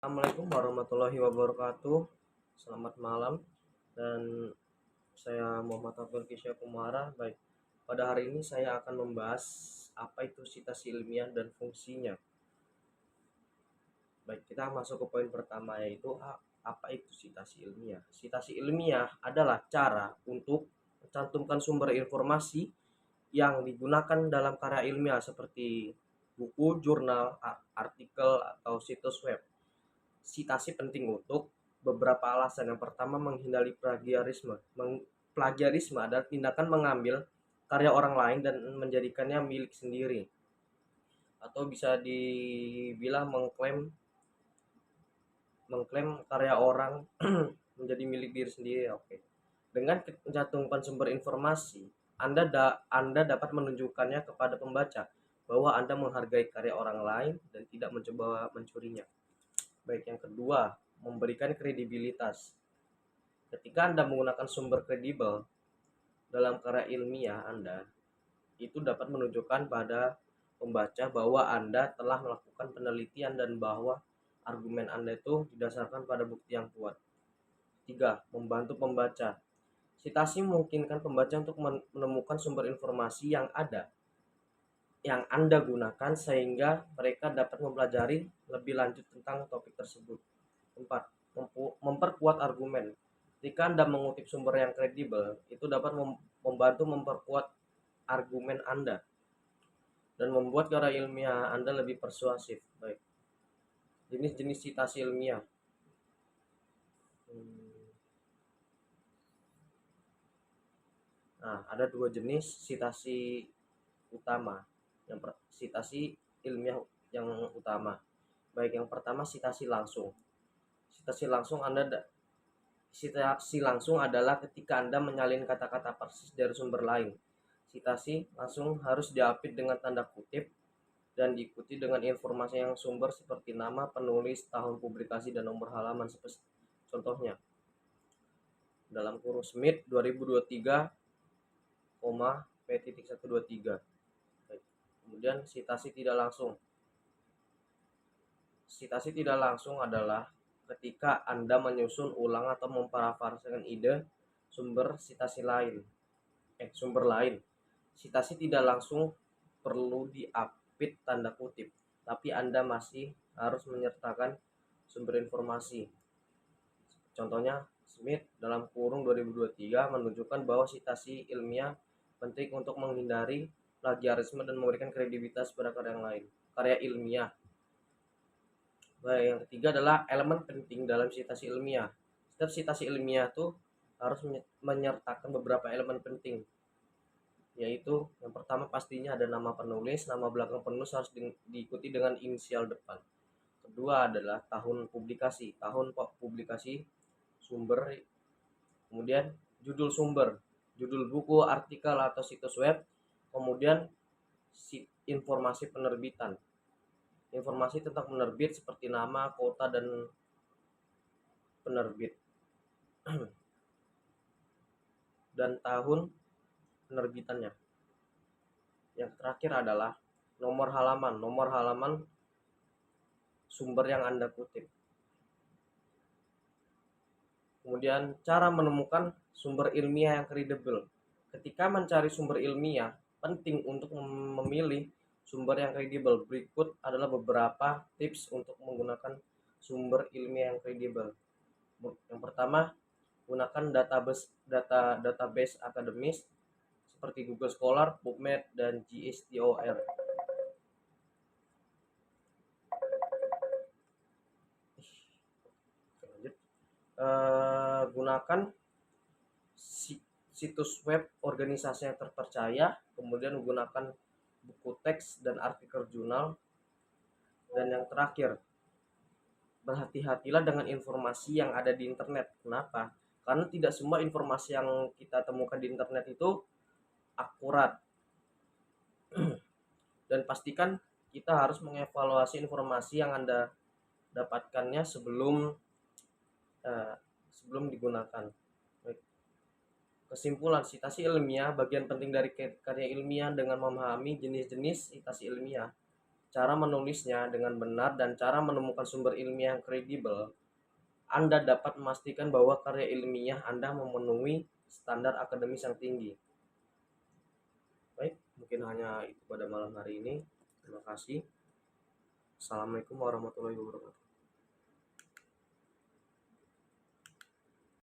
Assalamualaikum warahmatullahi wabarakatuh. Selamat malam dan saya Muhammad Abdul Kisya Kumara. Baik, pada hari ini saya akan membahas apa itu sitasi ilmiah dan fungsinya. Baik, kita masuk ke poin pertama yaitu apa itu sitasi ilmiah. Sitasi ilmiah adalah cara untuk mencantumkan sumber informasi yang digunakan dalam karya ilmiah seperti buku, jurnal, artikel, atau situs web. Sitasi penting untuk beberapa alasan. Yang pertama, menghindari plagiarisme. Plagiarisme adalah tindakan mengambil karya orang lain dan menjadikannya milik sendiri, atau bisa dibilang mengklaim karya orang menjadi milik diri sendiri. Oke. Dengan mencantumkan sumber informasi, Anda dapat menunjukkannya kepada pembaca bahwa Anda menghargai karya orang lain dan tidak mencoba mencurinya. Baik, yang kedua, memberikan kredibilitas. Ketika Anda menggunakan sumber kredibel dalam karya ilmiah Anda, itu dapat menunjukkan pada pembaca bahwa Anda telah melakukan penelitian dan bahwa argumen Anda itu didasarkan pada bukti yang kuat. Tiga, membantu pembaca. Sitasi memungkinkan pembaca untuk menemukan sumber informasi yang Anda gunakan sehingga mereka dapat mempelajari lebih lanjut tentang topik tersebut. 4. Memperkuat argumen. Jika Anda mengutip sumber yang kredibel, itu dapat membantu memperkuat argumen Anda dan membuat karya ilmiah Anda lebih persuasif. Baik. Jenis-jenis sitasi ilmiah. Nah, ada dua jenis sitasi utama. Sitasi ilmiah yang utama. Baik, yang pertama sitasi langsung. Sitasi langsung adalah ketika Anda menyalin kata-kata persis dari sumber lain. Sitasi langsung harus diapit dengan tanda kutip dan diikuti dengan informasi yang sumber seperti nama penulis, tahun publikasi, dan nomor halaman. Contohnya, dalam kurung Smith 2023, P.123. Kemudian Sitasi tidak langsung adalah ketika Anda menyusun ulang atau memparafrasekan ide sumber lain. Sitasi tidak langsung perlu diapit tanda kutip, tapi Anda masih harus menyertakan sumber informasi. Contohnya, Smith dalam kurung 2023 menunjukkan bahwa sitasi ilmiah penting untuk menghindari plagiarisme dan memberikan kredibilitas pada karya ilmiah. Baik, yang ketiga adalah elemen penting dalam sitasi ilmiah. Setiap sitasi ilmiah itu harus menyertakan beberapa elemen penting, yaitu yang pertama pastinya ada nama penulis. Nama belakang penulis harus diikuti dengan inisial depan. Kedua adalah tahun publikasi sumber. Kemudian judul sumber, judul buku, artikel, atau situs web. Kemudian informasi penerbitan, informasi tentang penerbit seperti nama, kota, dan penerbit dan tahun penerbitannya. Yang terakhir adalah nomor halaman sumber yang Anda kutip. Kemudian cara menemukan sumber ilmiah yang kredibel. Ketika mencari sumber ilmiah, penting untuk memilih sumber yang kredibel. Berikut adalah beberapa tips untuk menggunakan sumber ilmiah yang kredibel. Yang pertama, gunakan database akademis seperti Google Scholar, PubMed, dan GSTOR. Gunakan situs web organisasi yang terpercaya, kemudian gunakan buku teks dan artikel jurnal. Dan yang terakhir, berhati-hatilah dengan informasi yang ada di internet. Kenapa? Karena tidak semua informasi yang kita temukan di internet itu akurat. Dan pastikan kita harus mengevaluasi informasi yang Anda dapatkannya sebelum digunakan. Kesimpulan, sitasi ilmiah bagian penting dari karya ilmiah. Dengan memahami jenis-jenis sitasi ilmiah, cara menulisnya dengan benar, dan cara menemukan sumber ilmiah yang kredibel, Anda dapat memastikan bahwa karya ilmiah Anda memenuhi standar akademis yang tinggi. Baik, mungkin hanya itu pada malam hari ini. Terima kasih. Assalamualaikum warahmatullahi wabarakatuh.